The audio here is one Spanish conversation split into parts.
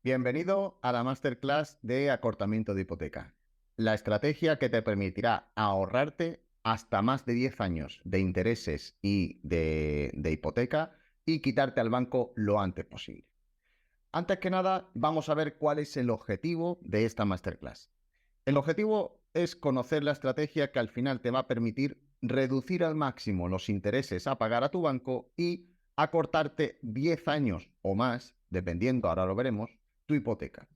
Bienvenido a la Masterclass de acortamiento de hipoteca, la estrategia que te permitirá ahorrarte hasta más de 10 años de intereses y de hipoteca y quitarte al banco lo antes posible. Antes que nada, vamos a ver cuál es el objetivo de esta Masterclass. El objetivo es conocer la estrategia que al final te va a permitir reducir al máximo los intereses a pagar a tu banco y acortarte 10 años o más, dependiendo, ahora lo veremos, tu hipoteca.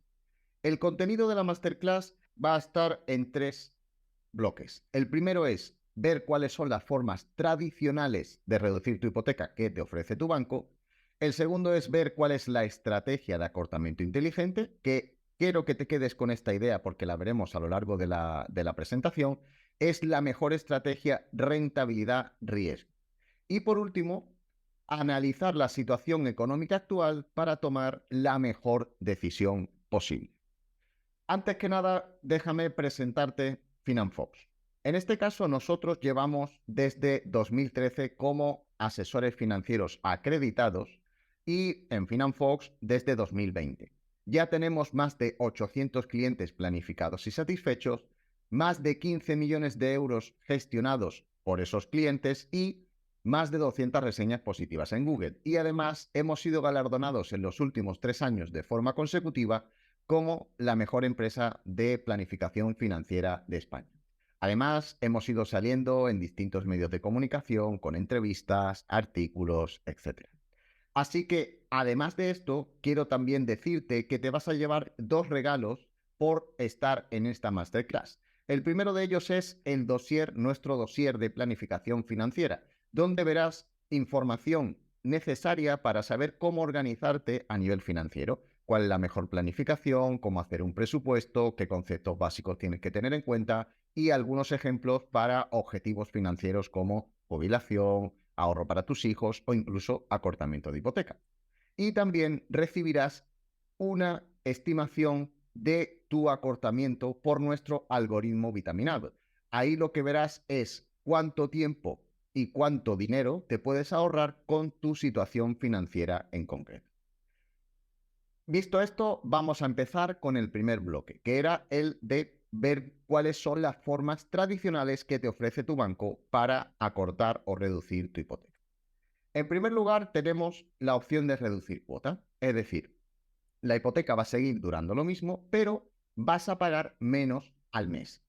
El contenido de la masterclass va a estar en tres bloques. El primero es ver cuáles son las formas tradicionales de reducir tu hipoteca que te ofrece tu banco. El segundo es ver cuál es la estrategia de acortamiento inteligente, que quiero que te quedes con esta idea porque la veremos a lo largo de la presentación. Es la mejor estrategia rentabilidad-riesgo. Y por último, analizar la situación económica actual para tomar la mejor decisión posible. Antes que nada, déjame presentarte FinanFox. En este caso, nosotros llevamos desde 2013 como asesores financieros acreditados y en FinanFox desde 2020. Ya tenemos más de 800 clientes planificados y satisfechos, más de 15 millones de euros gestionados por esos clientes y más de 200 reseñas positivas en Google. Y además hemos sido galardonados en los últimos 3 años de forma consecutiva como la mejor empresa de planificación financiera de España. Además, hemos ido saliendo en distintos medios de comunicación, con entrevistas, artículos, etc. Así que, además de esto, quiero también decirte que te vas a llevar dos regalos por estar en esta masterclass. El primero de ellos es el dossier, nuestro dossier de planificación financiera, donde verás información necesaria para saber cómo organizarte a nivel financiero, cuál es la mejor planificación, cómo hacer un presupuesto, qué conceptos básicos tienes que tener en cuenta y algunos ejemplos para objetivos financieros como jubilación, ahorro para tus hijos o incluso acortamiento de hipoteca. Y también recibirás una estimación de tu acortamiento por nuestro algoritmo vitaminado. Ahí lo que verás es cuánto tiempo y cuánto dinero te puedes ahorrar con tu situación financiera en concreto. Visto esto, vamos a empezar con el primer bloque, que era el de ver cuáles son las formas tradicionales que te ofrece tu banco para acortar o reducir tu hipoteca. En primer lugar, tenemos la opción de reducir cuota, es decir, la hipoteca va a seguir durando lo mismo, pero vas a pagar menos al mes.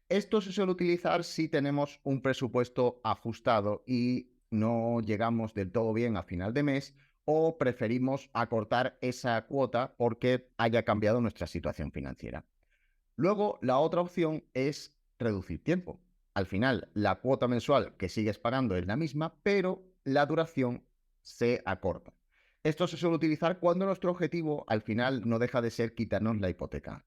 Esto se suele utilizar si tenemos un presupuesto ajustado y no llegamos del todo bien a final de mes o preferimos acortar esa cuota porque haya cambiado nuestra situación financiera. Luego, la otra opción es reducir tiempo. Al final, la cuota mensual que sigues pagando es la misma, pero la duración se acorta. Esto se suele utilizar cuando nuestro objetivo al final no deja de ser quitarnos la hipoteca.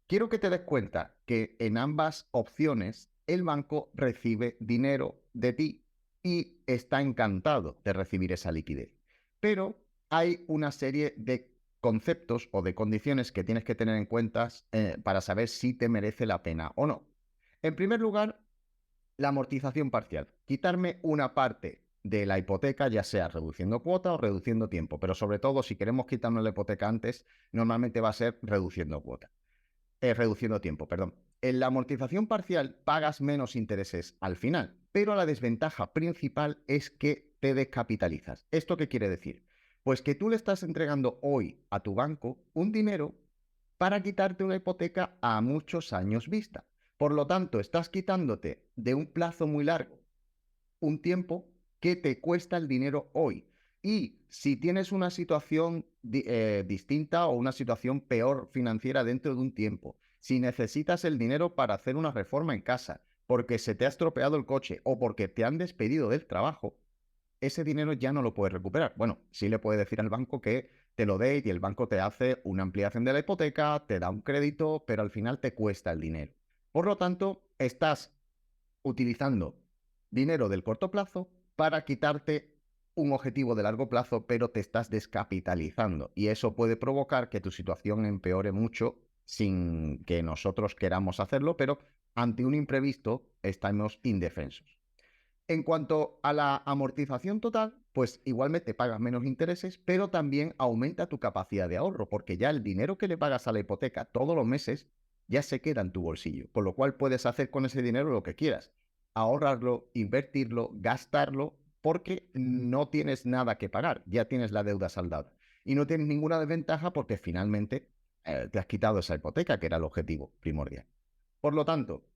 Quiero que te des cuenta que en ambas opciones el banco recibe dinero de ti y está encantado de recibir esa liquidez. Pero hay una serie de conceptos o de condiciones que tienes que tener en cuenta para saber si te merece la pena o no. En primer lugar, la amortización parcial. Quitarme una parte de la hipoteca, ya sea reduciendo cuota o reduciendo tiempo, pero sobre todo si queremos quitarnos la hipoteca antes, normalmente va a ser reduciendo cuota. Reduciendo tiempo, perdón. En la amortización parcial pagas menos intereses al final, pero la desventaja principal es que te descapitalizas. ¿Esto qué quiere decir? Pues que tú le estás entregando hoy a tu banco un dinero para quitarte una hipoteca a muchos años vista. Por lo tanto, estás quitándote de un plazo muy largo un tiempo que te cuesta el dinero hoy. Y si tienes una situación distinta o una situación peor financiera dentro de un tiempo, si necesitas el dinero para hacer una reforma en casa, porque se te ha estropeado el coche o porque te han despedido del trabajo, ese dinero ya no lo puedes recuperar. Bueno, sí le puedes decir al banco que te lo dé y el banco te hace una ampliación de la hipoteca, te da un crédito, pero al final te cuesta el dinero. Por lo tanto, estás utilizando dinero del corto plazo para quitarte un objetivo de largo plazo, pero te estás descapitalizando y eso puede provocar que tu situación empeore mucho sin que nosotros queramos hacerlo, pero ante un imprevisto estamos indefensos. En cuanto a la amortización total, pues igualmente pagas menos intereses, pero también aumenta tu capacidad de ahorro, porque ya el dinero que le pagas a la hipoteca todos los meses ya se queda en tu bolsillo, con lo cual puedes hacer con ese dinero lo que quieras, ahorrarlo, invertirlo, gastarlo, porque no tienes nada que pagar, ya tienes la deuda saldada. Y no tienes ninguna desventaja porque finalmente te has quitado esa hipoteca, que era el objetivo primordial. Por lo tanto,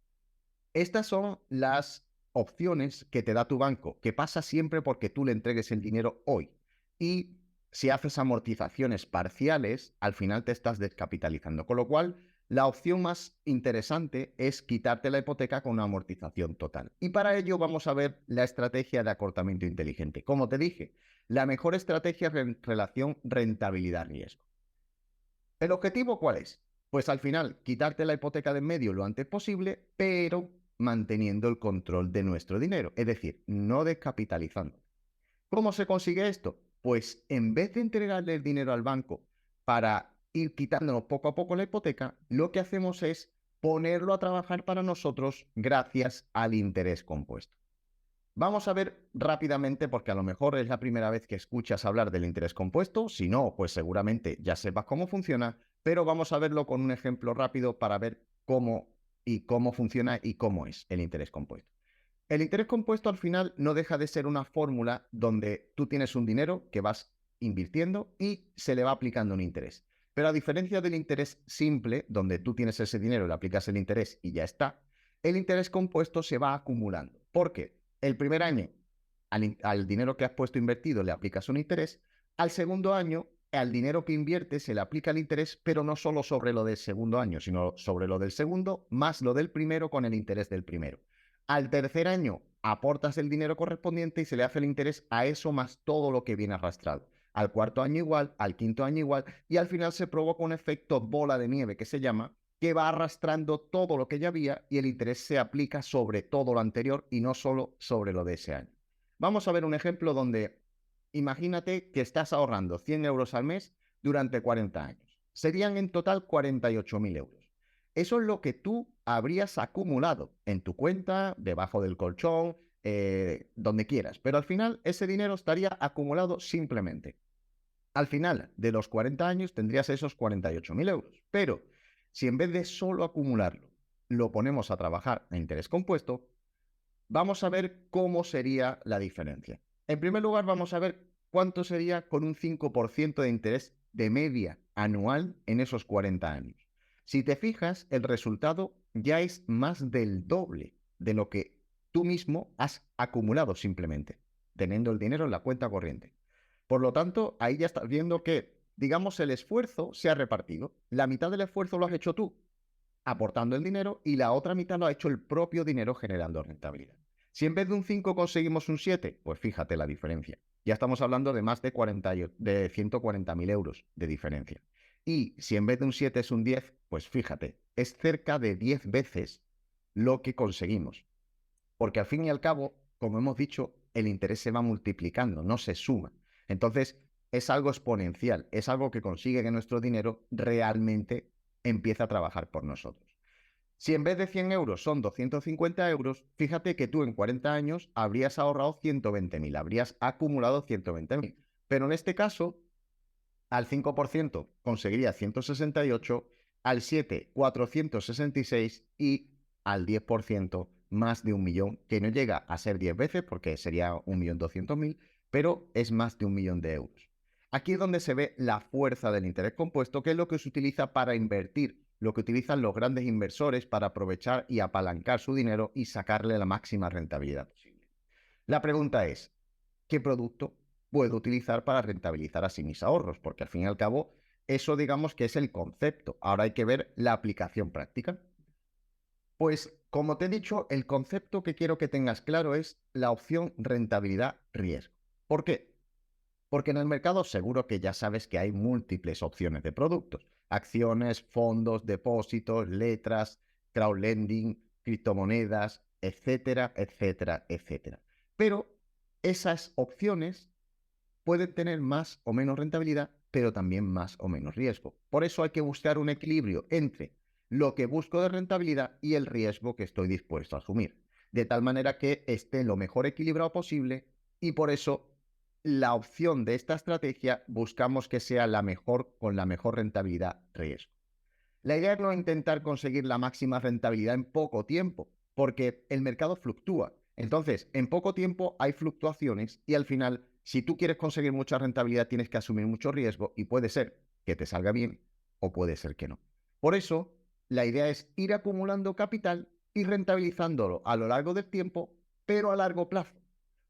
estas son las opciones que te da tu banco, que pasa siempre porque tú le entregues el dinero hoy. Y si haces amortizaciones parciales, al final te estás descapitalizando. Con lo cual, la opción más interesante es quitarte la hipoteca con una amortización total. Y para ello vamos a ver la estrategia de acortamiento inteligente. Como te dije, la mejor estrategia es en relación rentabilidad-riesgo. ¿El objetivo cuál es? Pues al final, quitarte la hipoteca de en medio lo antes posible, pero manteniendo el control de nuestro dinero, es decir, no descapitalizando. ¿Cómo se consigue esto? Pues en vez de entregarle el dinero al banco para ir quitándonos poco a poco la hipoteca, lo que hacemos es ponerlo a trabajar para nosotros gracias al interés compuesto. Vamos a ver rápidamente, porque a lo mejor es la primera vez que escuchas hablar del interés compuesto. Si no, pues seguramente ya sepas cómo funciona, pero vamos a verlo con un ejemplo rápido para ver cómo funciona y cómo es el interés compuesto. El interés compuesto al final no deja de ser una fórmula donde tú tienes un dinero que vas invirtiendo y se le va aplicando un interés. Pero a diferencia del interés simple, donde tú tienes ese dinero, le aplicas el interés y ya está, el interés compuesto se va acumulando. ¿Por qué? El primer año, al dinero que has puesto invertido le aplicas un interés. Al segundo año, al dinero que inviertes se le aplica el interés, pero no solo sobre lo del segundo año, sino sobre lo del segundo más lo del primero con el interés del primero. Al tercer año, aportas el dinero correspondiente y se le hace el interés a eso más todo lo que viene arrastrado. Al cuarto año igual, al quinto año igual, y al final se provoca un efecto bola de nieve que se llama, que va arrastrando todo lo que ya había y el interés se aplica sobre todo lo anterior y no solo sobre lo de ese año. Vamos a ver un ejemplo donde imagínate que estás ahorrando 100 euros al mes durante 40 años. Serían en total 48.000 euros. Eso es lo que tú habrías acumulado en tu cuenta, debajo del colchón, donde quieras. Pero al final ese dinero estaría acumulado simplemente. Al final de los 40 años tendrías esos 48.000 euros. Pero si en vez de solo acumularlo, lo ponemos a trabajar a interés compuesto, vamos a ver cómo sería la diferencia. En primer lugar, vamos a ver cuánto sería con un 5% de interés de media anual en esos 40 años. Si te fijas, el resultado ya es más del doble de lo que tú mismo has acumulado simplemente, teniendo el dinero en la cuenta corriente. Por lo tanto, ahí ya estás viendo que, digamos, el esfuerzo se ha repartido. La mitad del esfuerzo lo has hecho tú, aportando el dinero, y la otra mitad lo ha hecho el propio dinero generando rentabilidad. Si en vez de un 5 conseguimos un 7, pues fíjate la diferencia. Ya estamos hablando de más de 140.000 euros de diferencia. Y si en vez de un 7 es un 10, pues fíjate, es cerca de 10 veces lo que conseguimos. Porque al fin y al cabo, como hemos dicho, el interés se va multiplicando, no se suma. Entonces, es algo exponencial, es algo que consigue que nuestro dinero realmente empiece a trabajar por nosotros. Si en vez de 100 euros son 250 euros, fíjate que tú en 40 años habrías ahorrado 120.000, habrías acumulado 120.000. Pero en este caso, al 5% conseguirías 168, al 7, 466 y al 10% más de 1.000.000, que no llega a ser 10 veces porque sería 1.200.000, pero es más de 1.000.000 de euros. Aquí es donde se ve la fuerza del interés compuesto, que es lo que se utiliza para invertir, lo que utilizan los grandes inversores para aprovechar y apalancar su dinero y sacarle la máxima rentabilidad posible. La pregunta es, ¿qué producto puedo utilizar para rentabilizar así mis ahorros? Porque al fin y al cabo, eso digamos que es el concepto. Ahora hay que ver la aplicación práctica. Pues como te he dicho, el concepto que quiero que tengas claro es la opción rentabilidad-riesgo. ¿Por qué? Porque en el mercado seguro que ya sabes que hay múltiples opciones de productos. Acciones, fondos, depósitos, letras, crowdlending, criptomonedas, etcétera, etcétera, etcétera. Pero esas opciones pueden tener más o menos rentabilidad, pero también más o menos riesgo. Por eso hay que buscar un equilibrio entre lo que busco de rentabilidad y el riesgo que estoy dispuesto a asumir, de tal manera que esté lo mejor equilibrado posible, y por eso la opción de esta estrategia buscamos que sea la mejor, con la mejor rentabilidad-riesgo. La idea es no intentar conseguir la máxima rentabilidad en poco tiempo, porque el mercado fluctúa. Entonces, en poco tiempo hay fluctuaciones y al final, si tú quieres conseguir mucha rentabilidad, tienes que asumir mucho riesgo y puede ser que te salga bien o puede ser que no. Por eso, la idea es ir acumulando capital y rentabilizándolo a lo largo del tiempo, pero a largo plazo,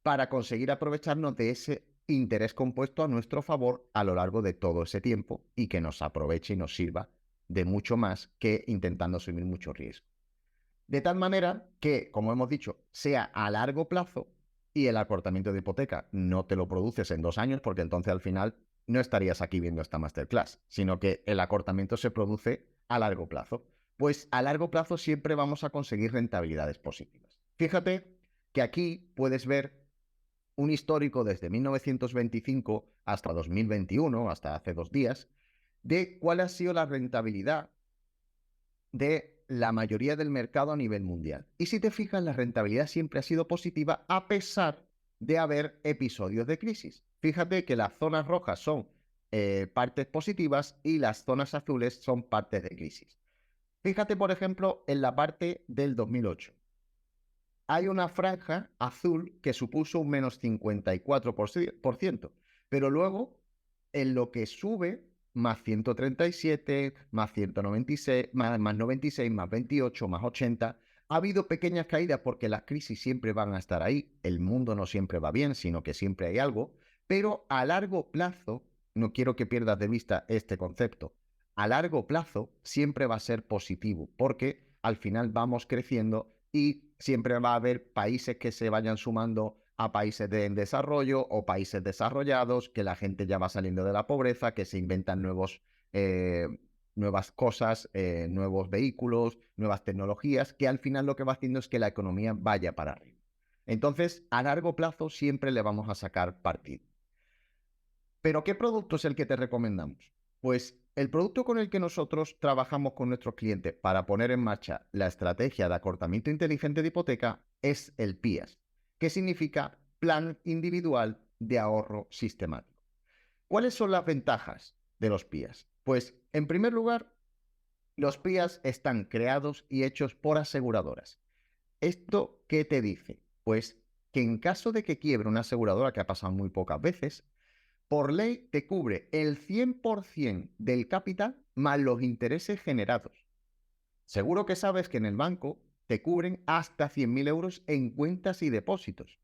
para conseguir aprovecharnos de ese interés compuesto a nuestro favor a lo largo de todo ese tiempo y que nos aproveche y nos sirva de mucho más que intentando asumir mucho riesgo. De tal manera que, como hemos dicho, sea a largo plazo y el acortamiento de hipoteca no te lo produces en 2 años, porque entonces al final no estarías aquí viendo esta masterclass, sino que el acortamiento se produce a largo plazo. Pues a largo plazo siempre vamos a conseguir rentabilidades positivas. Fíjate que aquí puedes ver un histórico desde 1925 hasta 2021, hasta hace 2 días, de cuál ha sido la rentabilidad de la mayoría del mercado a nivel mundial. Y si te fijas, la rentabilidad siempre ha sido positiva a pesar de haber episodios de crisis. Fíjate que las zonas rojas son partes positivas y las zonas azules son partes de crisis. Fíjate, por ejemplo, en la parte del 2008. Hay una franja azul que supuso un menos 54%, pero luego en lo que sube, más 137, más 196, más 96, más 28, más 80, ha habido pequeñas caídas porque las crisis siempre van a estar ahí, el mundo no siempre va bien, sino que siempre hay algo, pero a largo plazo, no quiero que pierdas de vista este concepto, a largo plazo siempre va a ser positivo, porque al final vamos creciendo y siempre va a haber países que se vayan sumando a países en desarrollo o países desarrollados, que la gente ya va saliendo de la pobreza, que se inventan nuevas cosas, nuevos vehículos, nuevas tecnologías, que al final lo que va haciendo es que la economía vaya para arriba. Entonces, a largo plazo siempre le vamos a sacar partido. ¿Pero qué producto es el que te recomendamos? Pues el producto con el que nosotros trabajamos con nuestros clientes para poner en marcha la estrategia de acortamiento inteligente de hipoteca es el PIAS, que significa Plan Individual de Ahorro Sistemático. ¿Cuáles son las ventajas de los PIAS? Pues, en primer lugar, los PIAS están creados y hechos por aseguradoras. ¿Esto qué te dice? Pues que en caso de que quiebre una aseguradora, que ha pasado muy pocas veces, por ley te cubre el 100% del capital más los intereses generados. Seguro que sabes que en el banco te cubren hasta 100.000 euros en cuentas y depósitos.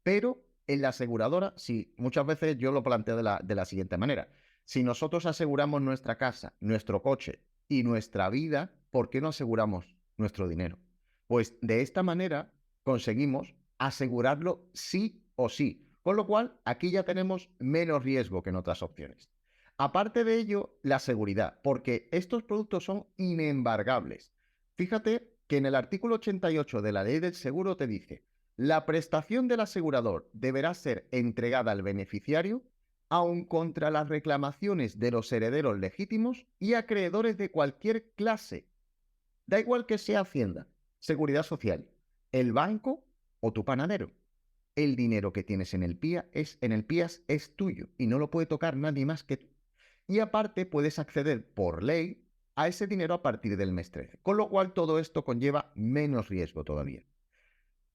Pero en la aseguradora, sí, muchas veces yo lo planteo de la siguiente manera. Si nosotros aseguramos nuestra casa, nuestro coche y nuestra vida, ¿por qué no aseguramos nuestro dinero? Pues de esta manera conseguimos asegurarlo sí o sí. Con lo cual, aquí ya tenemos menos riesgo que en otras opciones. Aparte de ello, la seguridad, porque estos productos son inembargables. Fíjate que en el artículo 88 de la Ley del Seguro te dice: la prestación del asegurador deberá ser entregada al beneficiario aun contra las reclamaciones de los herederos legítimos y acreedores de cualquier clase. Da igual que sea Hacienda, Seguridad Social, el banco o tu panadero. El dinero que tienes en el PIAS es tuyo y no lo puede tocar nadie más que tú. Y aparte puedes acceder por ley a ese dinero a partir del mes 13, con lo cual todo esto conlleva menos riesgo todavía.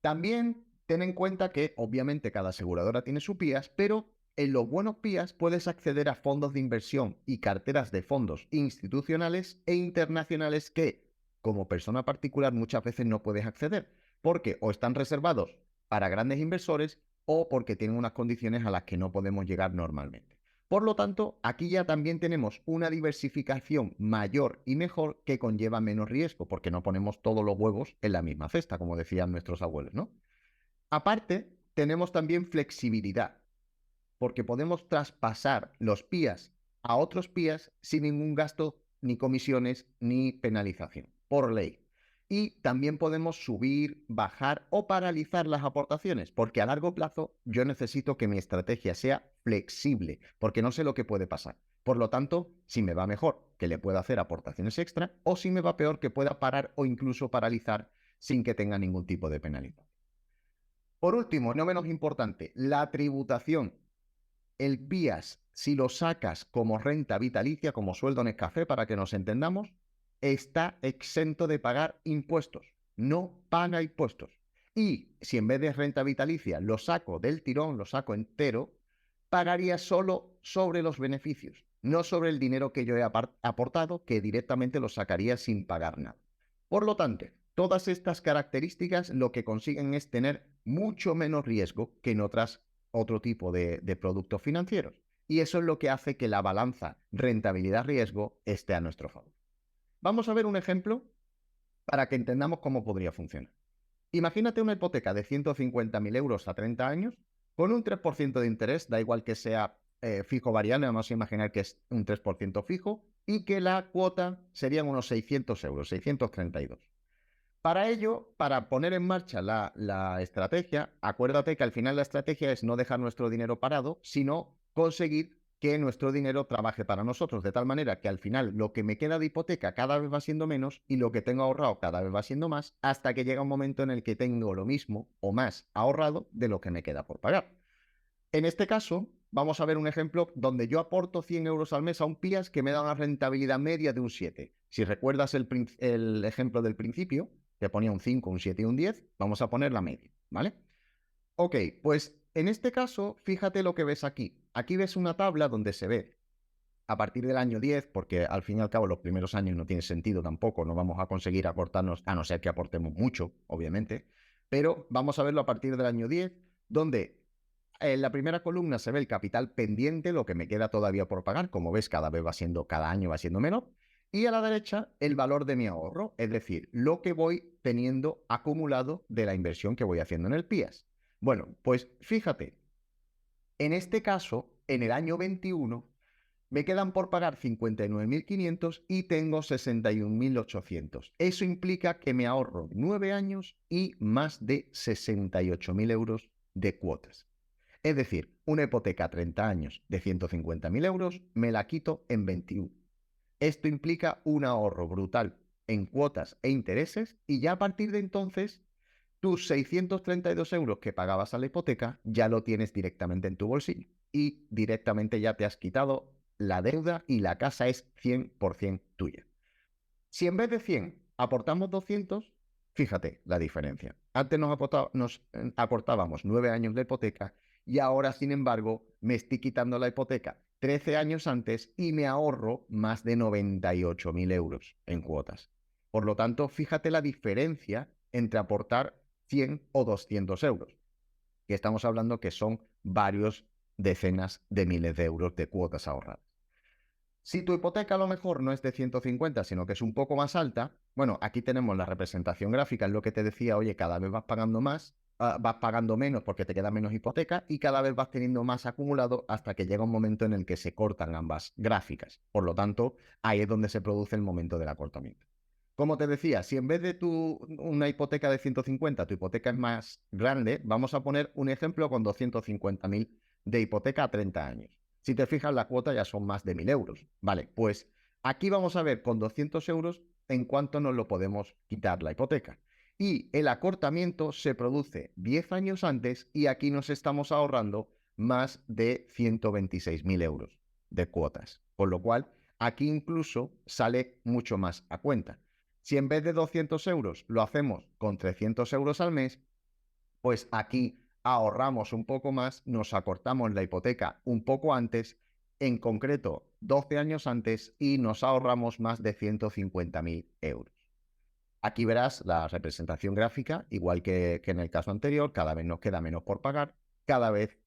También ten en cuenta que obviamente cada aseguradora tiene su PIAS, pero en los buenos PIAS puedes acceder a fondos de inversión y carteras de fondos institucionales e internacionales que, como persona particular, muchas veces no puedes acceder, porque o están reservados para grandes inversores o porque tienen unas condiciones a las que no podemos llegar normalmente. Por lo tanto, aquí ya también tenemos una diversificación mayor y mejor que conlleva menos riesgo, porque no ponemos todos los huevos en la misma cesta, como decían nuestros abuelos, ¿no? Aparte, tenemos también flexibilidad, porque podemos traspasar los PIAS a otros PIAS sin ningún gasto, ni comisiones, ni penalización, por ley. Y también podemos subir, bajar o paralizar las aportaciones, porque a largo plazo yo necesito que mi estrategia sea flexible, porque no sé lo que puede pasar. Por lo tanto, si me va mejor, que le pueda hacer aportaciones extra, o si me va peor, que pueda parar o incluso paralizar sin que tenga ningún tipo de penalización. Por último, no menos importante, la tributación. el PIAS, si lo sacas como renta vitalicia, como sueldo en Nescafé, para que nos entendamos, está exento de pagar impuestos. No paga impuestos. Y si en vez de renta vitalicia lo saco del tirón, lo saco entero, pagaría solo sobre los beneficios, no sobre el dinero que yo he aportado, que directamente lo sacaría sin pagar nada. Por lo tanto, todas estas características lo que consiguen es tener mucho menos riesgo que en otro tipo de productos financieros. Y eso es lo que hace que la balanza rentabilidad-riesgo esté a nuestro favor. Vamos a ver un ejemplo para que entendamos cómo podría funcionar. Imagínate una hipoteca de 150.000 euros a 30 años con un 3% de interés, da igual que sea fijo o variable, vamos a imaginar que es un 3% fijo y que la cuota serían unos 600 euros, 632. Para ello, para poner en marcha la estrategia, acuérdate que al final la estrategia es no dejar nuestro dinero parado, sino conseguir que nuestro dinero trabaje para nosotros, de tal manera que al final lo que me queda de hipoteca cada vez va siendo menos y lo que tengo ahorrado cada vez va siendo más, hasta que llega un momento en el que tengo lo mismo o más ahorrado de lo que me queda por pagar. En este caso, vamos a ver un ejemplo donde yo aporto 100 euros al mes a un PIAS que me da una rentabilidad media de un 7. Si recuerdas el ejemplo del principio, que ponía un 5, un 7 y un 10, vamos a poner la media, ¿vale? Ok, pues en este caso, fíjate lo que ves aquí. Aquí ves una tabla donde se ve a partir del año 10, porque al fin y al cabo los primeros años no tiene sentido tampoco, no vamos a conseguir aportarnos, a no ser que aportemos mucho, obviamente, pero vamos a verlo a partir del año 10, donde en la primera columna se ve el capital pendiente, lo que me queda todavía por pagar, como ves cada año va siendo menor, y a la derecha el valor de mi ahorro, es decir, lo que voy teniendo acumulado de la inversión que voy haciendo en el PIAS. Bueno, pues fíjate, en este caso, en el año 21, me quedan por pagar 59.500 y tengo 61.800. Eso implica que me ahorro 9 años y más de 68.000 euros de cuotas. Es decir, una hipoteca a 30 años de 150.000 euros me la quito en 21. Esto implica un ahorro brutal en cuotas e intereses y ya a partir de entonces tus 632 euros que pagabas a la hipoteca ya lo tienes directamente en tu bolsillo y directamente ya te has quitado la deuda y la casa es 100% tuya. Si en vez de 100 aportamos 200, fíjate la diferencia. Antes nos aportábamos 9 años de hipoteca y ahora, sin embargo, me estoy quitando la hipoteca 13 años antes y me ahorro más de 98.000 euros en cuotas. Por lo tanto, fíjate la diferencia entre aportar 100 o 200 euros, que estamos hablando que son varios decenas de miles de euros de cuotas ahorradas. Si tu hipoteca a lo mejor no es de 150, sino que es un poco más alta, bueno, aquí tenemos la representación gráfica, es lo que te decía, oye, cada vez vas pagando más, vas pagando menos porque te queda menos hipoteca y cada vez vas teniendo más acumulado hasta que llega un momento en el que se cortan ambas gráficas. Por lo tanto, ahí es donde se produce el momento del acortamiento. Como te decía, si en vez de una hipoteca de 150, tu hipoteca es más grande, vamos a poner un ejemplo con 250.000 de hipoteca a 30 años. Si te fijas, la cuota ya son más de 1.000 euros. Vale, pues aquí vamos a ver con 200 euros en cuánto nos lo podemos quitar la hipoteca. Y el acortamiento se produce 10 años antes y aquí nos estamos ahorrando más de 126.000 euros de cuotas. Con lo cual, aquí incluso sale mucho más a cuenta. Si en vez de 200 euros lo hacemos con 300 euros al mes, pues aquí ahorramos un poco más, nos acortamos la hipoteca un poco antes, en concreto 12 años antes, y nos ahorramos más de 150.000 euros. Aquí verás la representación gráfica, igual que en el caso anterior, cada vez nos queda menos por pagar, cada vez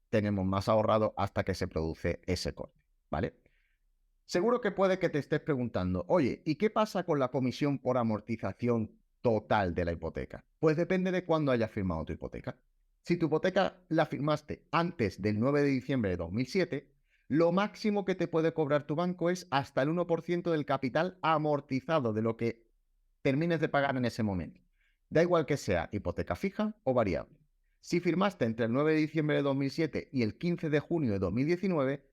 tenemos más ahorrado hasta que se produce ese corte, ¿vale? Seguro que puede que te estés preguntando, oye, ¿y qué pasa con la comisión por amortización total de la hipoteca? Pues depende de cuándo hayas firmado tu hipoteca. Si tu hipoteca la firmaste antes del 9 de diciembre de 2007, lo máximo que te puede cobrar tu banco es hasta el 1% del capital amortizado de lo que termines de pagar en ese momento. Da igual que sea hipoteca fija o variable. Si firmaste entre el 9 de diciembre de 2007 y el 15 de junio de 2019,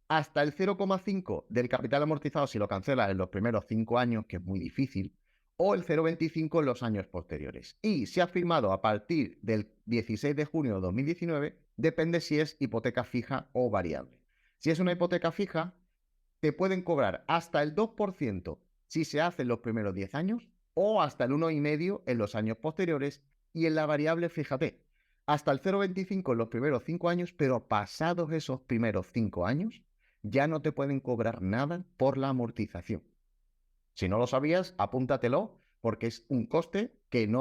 hasta el 0,5 del capital amortizado si lo cancelas en los primeros 5 años, que es muy difícil, o el 0,25 en los años posteriores. Y si has firmado a partir del 16 de junio de 2019, depende si es hipoteca fija o variable. Si es una hipoteca fija, te pueden cobrar hasta el 2% si se hace en los primeros 10 años o hasta el 1,5% en los años posteriores, y en la variable, fíjate, hasta el 0,25 en los primeros 5 años, pero pasados esos primeros 5 años ya no te pueden cobrar nada por la amortización. Si no lo sabías, apúntatelo porque es un coste que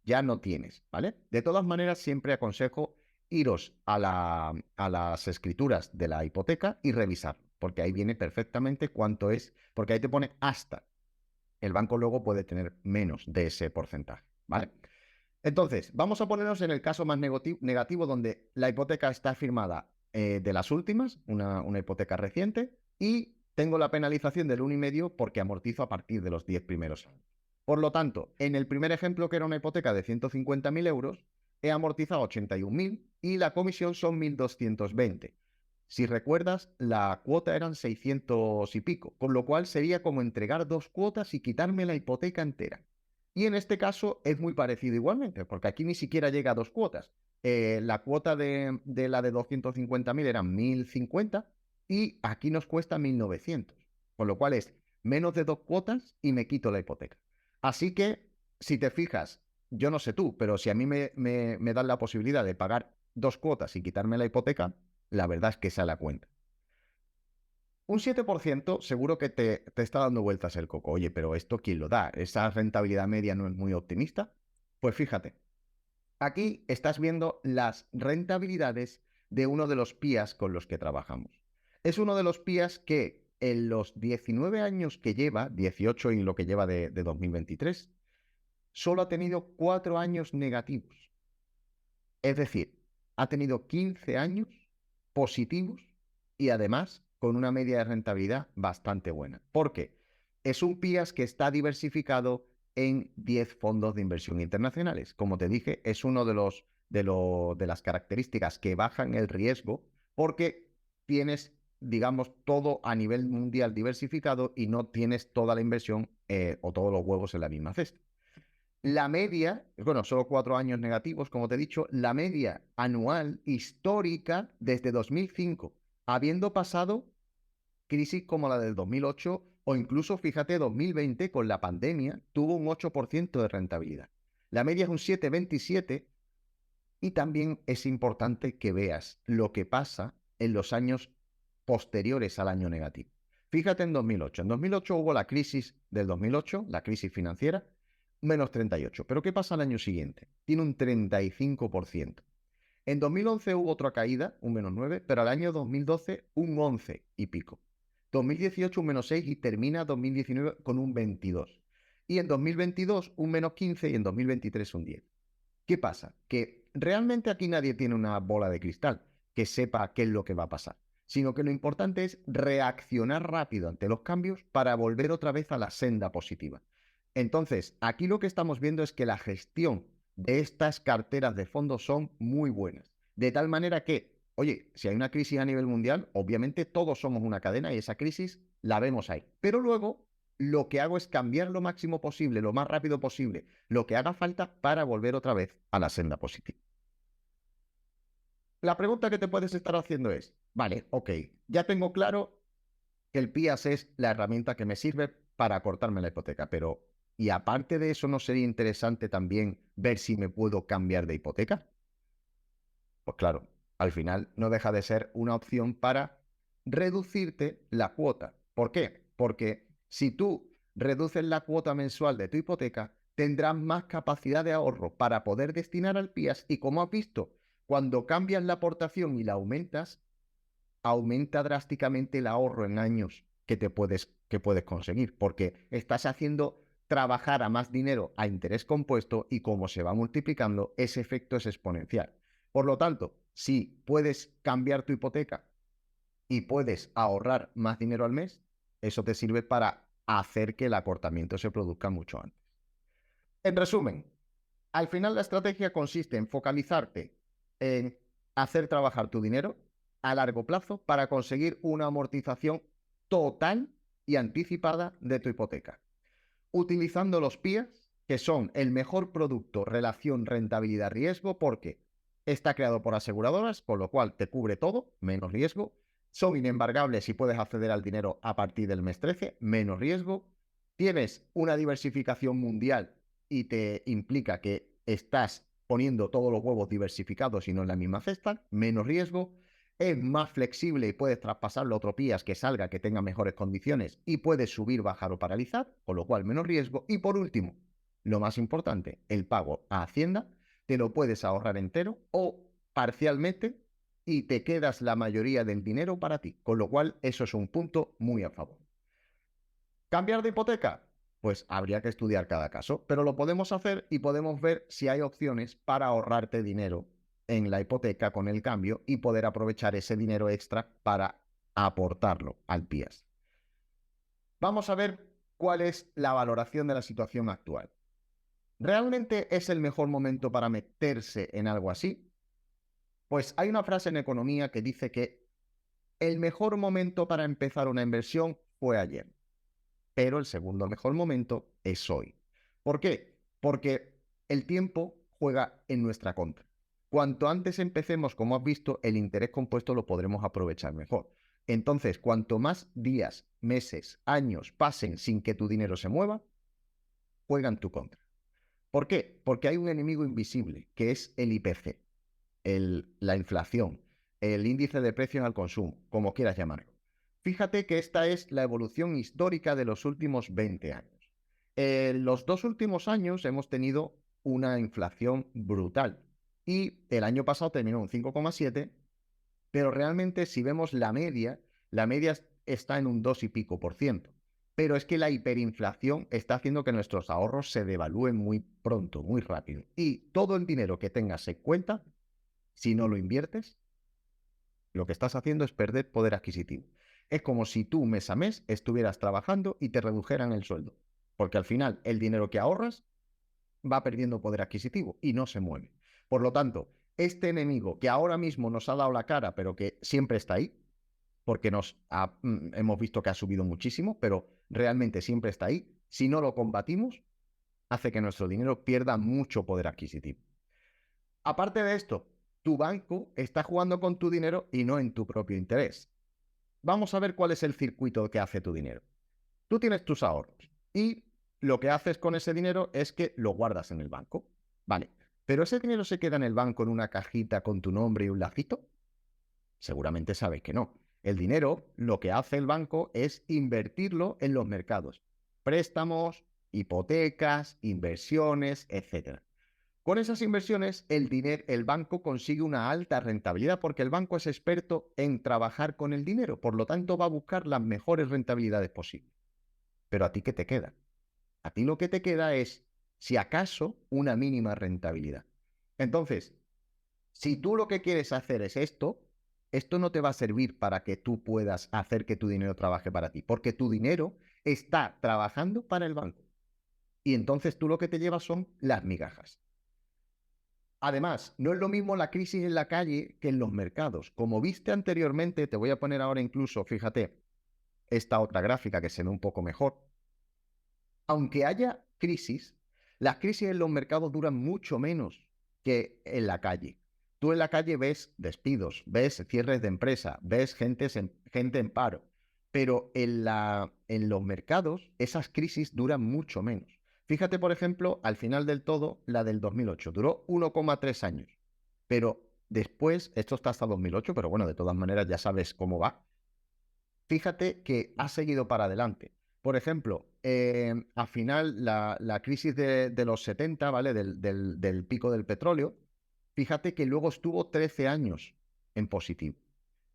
ya no tienes, ¿vale? De todas maneras, siempre aconsejo iros a las escrituras de la hipoteca y revisar, porque ahí viene perfectamente cuánto es, porque ahí te pone hasta. El banco luego puede tener menos de ese porcentaje, ¿vale? Entonces, vamos a ponernos en el caso más negativo donde la hipoteca está firmada de las últimas, una hipoteca reciente, y tengo la penalización del 1,5% porque amortizo a partir de los 10 primeros años. Por lo tanto, en el primer ejemplo, que era una hipoteca de 150.000 euros, he amortizado 81.000 y la comisión son 1.220. Si recuerdas, la cuota eran 600 y pico, con lo cual sería como entregar 2 cuotas y quitarme la hipoteca entera. Y en este caso es muy parecido igualmente, porque aquí ni siquiera llega a 2 cuotas. La cuota de la de 250.000 eran 1.050 y aquí nos cuesta 1.900, con lo cual es menos de 2 cuotas y me quito la hipoteca. Así que, si te fijas, yo no sé tú, pero si a mí me dan la posibilidad de pagar 2 cuotas y quitarme la hipoteca, la verdad es que sale a cuenta. Un 7% seguro que te está dando vueltas el coco. Oye, pero ¿esto quién lo da? ¿Esa rentabilidad media no es muy optimista? Pues fíjate, aquí estás viendo las rentabilidades de uno de los PIAs con los que trabajamos. Es uno de los PIAs que en los 19 años que lleva, 18 y lo que lleva de 2023, solo ha tenido 4 años negativos. Es decir, ha tenido 15 años positivos y además con una media de rentabilidad bastante buena. ¿Por qué? Es un PIAS que está diversificado en 10 fondos de inversión internacionales. Como te dije, es uno de las características que bajan el riesgo porque tienes, digamos, todo a nivel mundial diversificado y no tienes toda la inversión o todos los huevos en la misma cesta. La media, bueno, solo 4 años negativos, como te he dicho, la media anual histórica desde 2005, habiendo pasado crisis como la del 2008 o incluso, fíjate, 2020 con la pandemia, tuvo un 8% de rentabilidad. La media es un 7,27 y también es importante que veas lo que pasa en los años posteriores al año negativo. Fíjate en 2008. En 2008 hubo la crisis del 2008, la crisis financiera, menos 38. ¿Pero qué pasa al año siguiente? Tiene un 35%. En 2011 hubo otra caída, un menos 9, pero al año 2012 un 11 y pico. 2018 un menos 6 y termina 2019 con un 22. Y en 2022 un menos 15 y en 2023 un 10. ¿Qué pasa? Que realmente aquí nadie tiene una bola de cristal que sepa qué es lo que va a pasar, sino que lo importante es reaccionar rápido ante los cambios para volver otra vez a la senda positiva. Entonces, aquí lo que estamos viendo es que la gestión de estas carteras de fondos son muy buenas, de tal manera que, oye, si hay una crisis a nivel mundial, obviamente todos somos una cadena y esa crisis la vemos ahí. Pero luego lo que hago es cambiar lo máximo posible, lo más rápido posible, lo que haga falta para volver otra vez a la senda positiva. La pregunta que te puedes estar haciendo es, vale, ok, ya tengo claro que el PIAS es la herramienta que me sirve para cortarme la hipoteca, pero ¿y aparte de eso no sería interesante también ver si me puedo cambiar de hipoteca? Pues claro, al final no deja de ser una opción para reducirte la cuota. ¿Por qué? Porque si tú reduces la cuota mensual de tu hipoteca, tendrás más capacidad de ahorro para poder destinar al PIAS y, como has visto, cuando cambias la aportación y la aumentas, aumenta drásticamente el ahorro en años que puedes conseguir, porque estás haciendo trabajar a más dinero a interés compuesto y como se va multiplicando, ese efecto es exponencial. Por lo tanto, si puedes cambiar tu hipoteca y puedes ahorrar más dinero al mes, eso te sirve para hacer que el acortamiento se produzca mucho antes. En resumen, al final la estrategia consiste en focalizarte en hacer trabajar tu dinero a largo plazo para conseguir una amortización total y anticipada de tu hipoteca, utilizando los PIAs, que son el mejor producto relación rentabilidad-riesgo, porque Está creado por aseguradoras, con lo cual te cubre todo, menos riesgo. Son inembargables y puedes acceder al dinero a partir del mes 13, menos riesgo. Tienes una diversificación mundial y te implica que estás poniendo todos los huevos diversificados y no en la misma cesta, menos riesgo. Es más flexible y puedes traspasarlo a otro PIAS que salga, que tenga mejores condiciones y puedes subir, bajar o paralizar, con lo cual menos riesgo. Y por último, lo más importante, el pago a Hacienda, te lo puedes ahorrar entero o parcialmente y te quedas la mayoría del dinero para ti, con lo cual eso es un punto muy a favor. ¿Cambiar de hipoteca? Pues habría que estudiar cada caso, pero lo podemos hacer y podemos ver si hay opciones para ahorrarte dinero en la hipoteca con el cambio y poder aprovechar ese dinero extra para aportarlo al PIAS. Vamos a ver cuál es la valoración de la situación actual. ¿Realmente es el mejor momento para meterse en algo así? Pues hay una frase en economía que dice que el mejor momento para empezar una inversión fue ayer, pero el segundo mejor momento es hoy. ¿Por qué? Porque el tiempo juega en nuestra contra. Cuanto antes empecemos, como has visto, el interés compuesto lo podremos aprovechar mejor. Entonces, cuanto más días, meses, años pasen sin que tu dinero se mueva, juega en tu contra. ¿Por qué? Porque hay un enemigo invisible, que es el IPC, la inflación, el índice de precios al consumo, como quieras llamarlo. Fíjate que esta es la evolución histórica de los últimos 20 años. En los 2 últimos años hemos tenido una inflación brutal y el año pasado terminó en 5,7, pero realmente si vemos la media está en un 2 y pico por ciento. Pero es que la hiperinflación está haciendo que nuestros ahorros se devalúen muy pronto, muy rápido. Y todo el dinero que tengas en cuenta, si no lo inviertes, lo que estás haciendo es perder poder adquisitivo. Es como si tú mes a mes estuvieras trabajando y te redujeran el sueldo. Porque al final el dinero que ahorras va perdiendo poder adquisitivo y no se mueve. Por lo tanto, este enemigo que ahora mismo nos ha dado la cara, pero que siempre está ahí, porque hemos visto que ha subido muchísimo, pero realmente siempre está ahí, si no lo combatimos, hace que nuestro dinero pierda mucho poder adquisitivo. Aparte de esto, tu banco está jugando con tu dinero y no en tu propio interés. Vamos a ver cuál es el circuito que hace tu dinero. Tú tienes tus ahorros y lo que haces con ese dinero es que lo guardas en el banco. Vale, pero ese dinero se queda en el banco en una cajita con tu nombre y un lacito. Seguramente sabes que no. El dinero, lo que hace el banco es invertirlo en los mercados. Préstamos, hipotecas, inversiones, etc. Con esas inversiones, el banco consigue una alta rentabilidad porque el banco es experto en trabajar con el dinero, por lo tanto va a buscar las mejores rentabilidades posibles. Pero ¿a ti qué te queda? A ti lo que te queda es, si acaso, una mínima rentabilidad. Entonces, si tú lo que quieres hacer es esto no te va a servir para que tú puedas hacer que tu dinero trabaje para ti, porque tu dinero está trabajando para el banco. Y entonces tú lo que te llevas son las migajas. Además, no es lo mismo la crisis en la calle que en los mercados. Como viste anteriormente, te voy a poner ahora incluso, fíjate, esta otra gráfica que se ve un poco mejor. Aunque haya crisis, las crisis en los mercados duran mucho menos que en la calle. Tú en la calle ves despidos, ves cierres de empresa, ves gente en paro, pero en los mercados esas crisis duran mucho menos. Fíjate, por ejemplo, al final del todo, la del 2008, duró 1,3 años, pero después, esto está hasta 2008, pero bueno, de todas maneras ya sabes cómo va, fíjate que ha seguido para adelante. Por ejemplo, al final la crisis de los 70, ¿vale? Del pico del petróleo, fíjate que luego estuvo 13 años en positivo.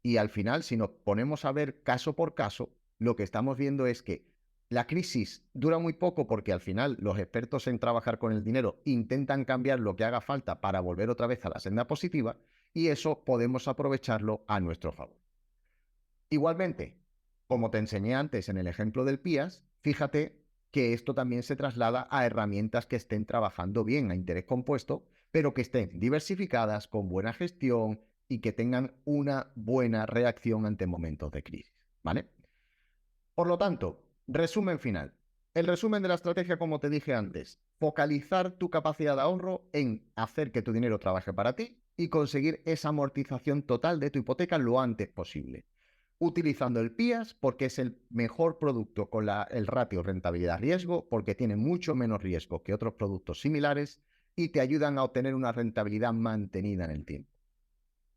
Y al final, si nos ponemos a ver caso por caso, lo que estamos viendo es que la crisis dura muy poco porque al final los expertos en trabajar con el dinero intentan cambiar lo que haga falta para volver otra vez a la senda positiva y eso podemos aprovecharlo a nuestro favor. Igualmente, como te enseñé antes en el ejemplo del PIAS, fíjate que esto también se traslada a herramientas que estén trabajando bien a interés compuesto, pero que estén diversificadas, con buena gestión y que tengan una buena reacción ante momentos de crisis, ¿vale? Por lo tanto, resumen final. El resumen de la estrategia, como te dije antes, focalizar tu capacidad de ahorro en hacer que tu dinero trabaje para ti, y conseguir esa amortización total de tu hipoteca lo antes posible. Utilizando el PIAS porque es el mejor producto con el ratio rentabilidad-riesgo, porque tiene mucho menos riesgo que otros productos similares y te ayudan a obtener una rentabilidad mantenida en el tiempo.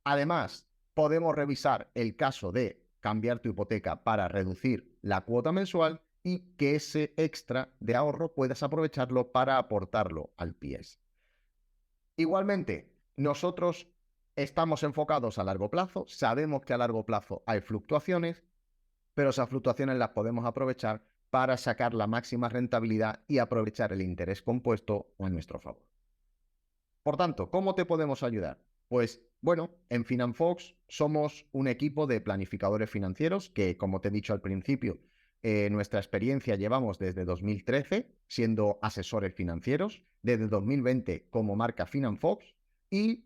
Además, podemos revisar el caso de cambiar tu hipoteca para reducir la cuota mensual y que ese extra de ahorro puedas aprovecharlo para aportarlo al PIAS. Igualmente, nosotros estamos enfocados a largo plazo, sabemos que a largo plazo hay fluctuaciones, pero esas fluctuaciones las podemos aprovechar para sacar la máxima rentabilidad y aprovechar el interés compuesto a nuestro favor. Por tanto, ¿cómo te podemos ayudar? Pues bueno, en Finanfox somos un equipo de planificadores financieros que, como te he dicho al principio, nuestra experiencia llevamos desde 2013 siendo asesores financieros, desde 2020 como marca Finanfox y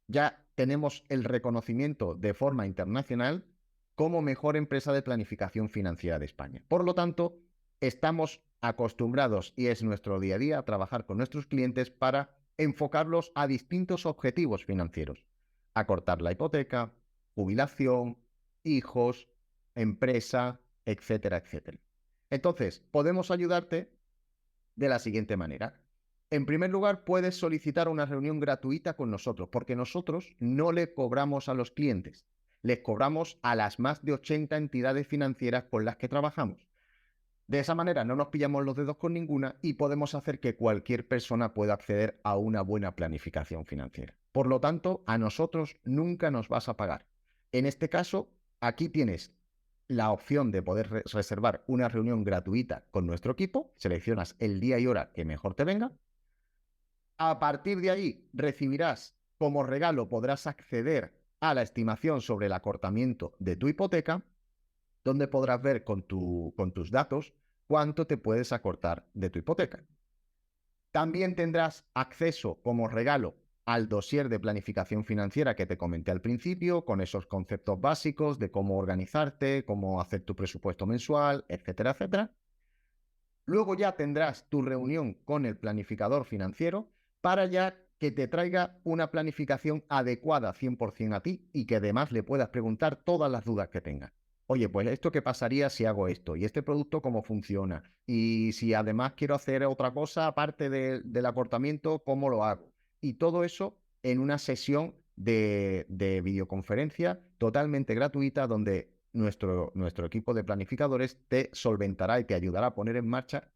ya tenemos el reconocimiento de forma internacional como mejor empresa de planificación financiera de España. Por lo tanto, estamos acostumbrados y es nuestro día a día trabajar con nuestros clientes para enfocarlos a distintos objetivos financieros. Acortar la hipoteca, jubilación, hijos, empresa, etcétera, etcétera. Entonces, podemos ayudarte de la siguiente manera. En primer lugar, puedes solicitar una reunión gratuita con nosotros, porque nosotros no le cobramos a los clientes, les cobramos a las más de 80 entidades financieras con las que trabajamos. De esa manera no nos pillamos los dedos con ninguna y podemos hacer que cualquier persona pueda acceder a una buena planificación financiera. Por lo tanto, a nosotros nunca nos vas a pagar. En este caso, aquí tienes la opción de poder reservar una reunión gratuita con nuestro equipo, seleccionas el día y hora que mejor te venga. A partir de ahí recibirás como regalo, podrás acceder a la estimación sobre el acortamiento de tu hipoteca, donde podrás ver con tus datos cuánto te puedes acortar de tu hipoteca. También tendrás acceso como regalo al dossier de planificación financiera que te comenté al principio, con esos conceptos básicos de cómo organizarte, cómo hacer tu presupuesto mensual, etcétera, etcétera. Luego ya tendrás tu reunión con el planificador financiero para ya que te traiga una planificación adecuada 100% a ti y que además le puedas preguntar todas las dudas que tengas. Oye, pues esto qué pasaría si hago esto, y este producto cómo funciona, y si además quiero hacer otra cosa aparte del acortamiento, ¿cómo lo hago? Y todo eso en una sesión de videoconferencia totalmente gratuita donde nuestro equipo de planificadores te solventará y te ayudará a poner en marcha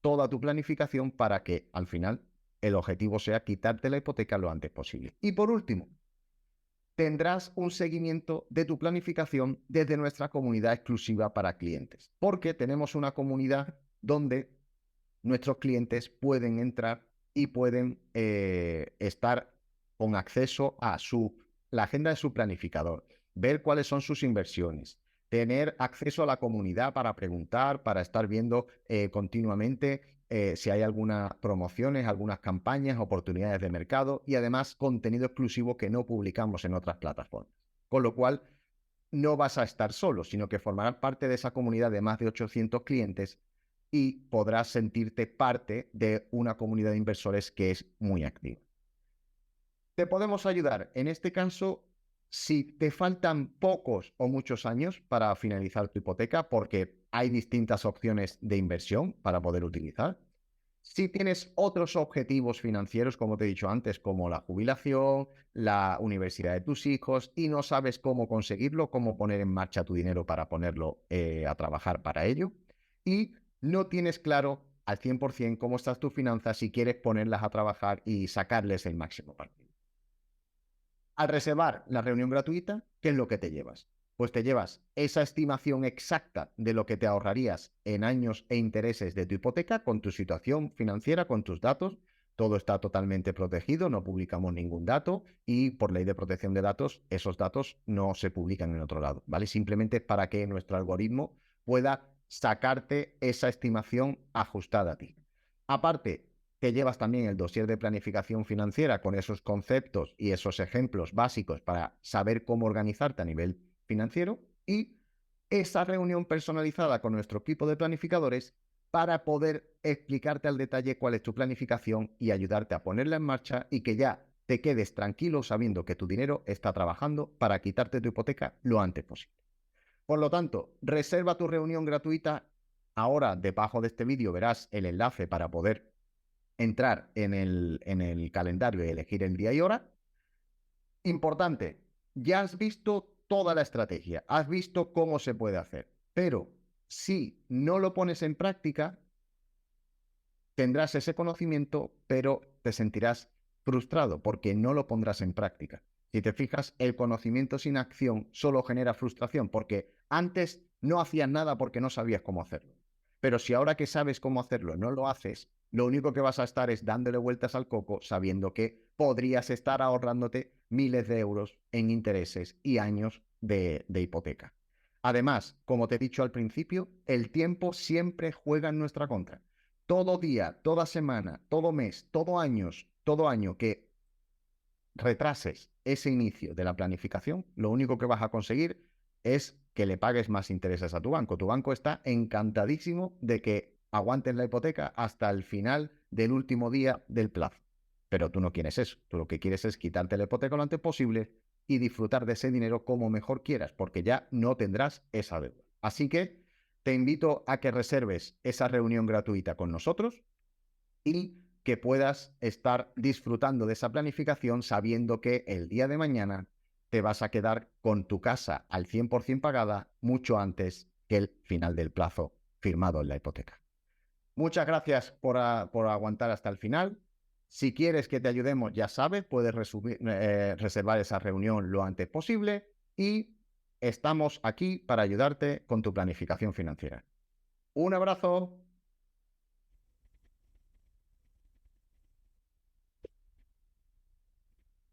toda tu planificación para que al final el objetivo sea quitarte la hipoteca lo antes posible. Y por último, tendrás un seguimiento de tu planificación desde nuestra comunidad exclusiva para clientes, porque tenemos una comunidad donde nuestros clientes pueden entrar y pueden estar con acceso a la agenda de su planificador, ver cuáles son sus inversiones, tener acceso a la comunidad para preguntar, para estar viendo continuamente si hay algunas promociones, algunas campañas, oportunidades de mercado y además contenido exclusivo que no publicamos en otras plataformas. Con lo cual, no vas a estar solo, sino que formarás parte de esa comunidad de más de 800 clientes y podrás sentirte parte de una comunidad de inversores que es muy activa. Te podemos ayudar en este caso si te faltan pocos o muchos años para finalizar tu hipoteca, porque hay distintas opciones de inversión para poder utilizar. Si tienes otros objetivos financieros, como te he dicho antes, como la jubilación, la universidad de tus hijos, y no sabes cómo conseguirlo, cómo poner en marcha tu dinero para ponerlo a trabajar para ello, y no tienes claro al 100% cómo estás tus finanzas si quieres ponerlas a trabajar y sacarles el máximo partido. Al reservar la reunión gratuita, ¿qué es lo que te llevas? Pues te llevas esa estimación exacta de lo que te ahorrarías en años e intereses de tu hipoteca con tu situación financiera, con tus datos. Todo está totalmente protegido, no publicamos ningún dato y por ley de protección de datos, esos datos no se publican en otro lado, ¿vale? Simplemente para que nuestro algoritmo pueda sacarte esa estimación ajustada a ti. Aparte, te llevas también el dossier de planificación financiera con esos conceptos y esos ejemplos básicos para saber cómo organizarte a nivel financiero y esa reunión personalizada con nuestro equipo de planificadores para poder explicarte al detalle cuál es tu planificación y ayudarte a ponerla en marcha y que ya te quedes tranquilo sabiendo que tu dinero está trabajando para quitarte tu hipoteca lo antes posible. Por lo tanto, reserva tu reunión gratuita. Ahora, debajo de este vídeo verás el enlace para poder entrar en el calendario y elegir el día y hora. Importante, ya has visto toda la estrategia, has visto cómo se puede hacer, pero si no lo pones en práctica, tendrás ese conocimiento, pero te sentirás frustrado porque no lo pondrás en práctica. Si te fijas, el conocimiento sin acción solo genera frustración porque antes no hacías nada porque no sabías cómo hacerlo. Pero si ahora que sabes cómo hacerlo no lo haces, lo único que vas a estar es dándole vueltas al coco sabiendo que podrías estar ahorrándote miles de euros en intereses y años de hipoteca. Además, como te he dicho al principio, el tiempo siempre juega en nuestra contra. Todo día, toda semana, todo mes, todo año que retrases ese inicio de la planificación, lo único que vas a conseguir es que le pagues más intereses a tu banco. Tu banco está encantadísimo de que aguantes la hipoteca hasta el final del último día del plazo. Pero tú no quieres eso. Tú lo que quieres es quitarte la hipoteca lo antes posible y disfrutar de ese dinero como mejor quieras, porque ya no tendrás esa deuda. Así que te invito a que reserves esa reunión gratuita con nosotros y que puedas estar disfrutando de esa planificación sabiendo que el día de mañana te vas a quedar con tu casa al 100% pagada mucho antes que el final del plazo firmado en la hipoteca. Muchas gracias por aguantar hasta el final. Si quieres que te ayudemos, ya sabes, puedes reservar esa reunión lo antes posible y estamos aquí para ayudarte con tu planificación financiera. Un abrazo.